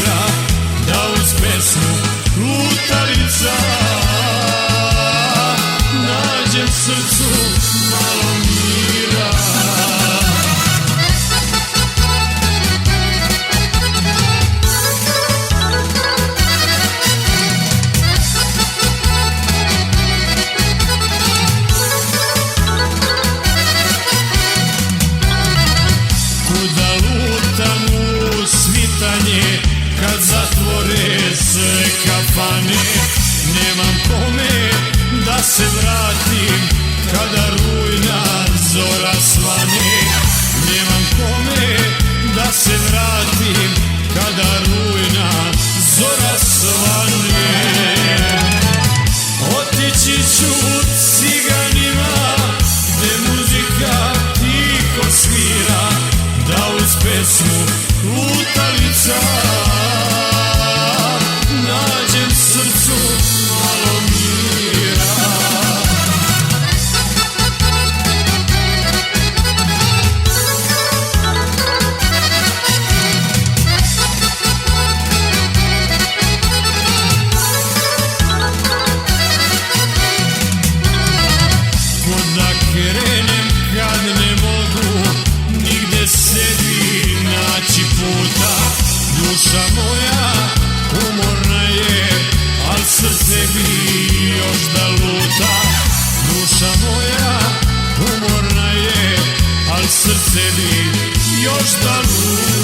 svira, da uz pesmu lutalica nađem srcu malo mira. Kuda lutam u svitanje, kad zatvore sve kafane, nemam kome da se vratim, kada rujna zora svane. Nemam kome da se vratim, kada rujna zora svane. Otići ću ciganima, gde muzika tiho svira, da uz pesmu lutalica nađem srcu malo mira. Kuda krenem kad ne mogu nigde sebi naći puta, duša moja umorna je, al srce bi još da luta. Duša moja umorna je, al srce bi još da luta.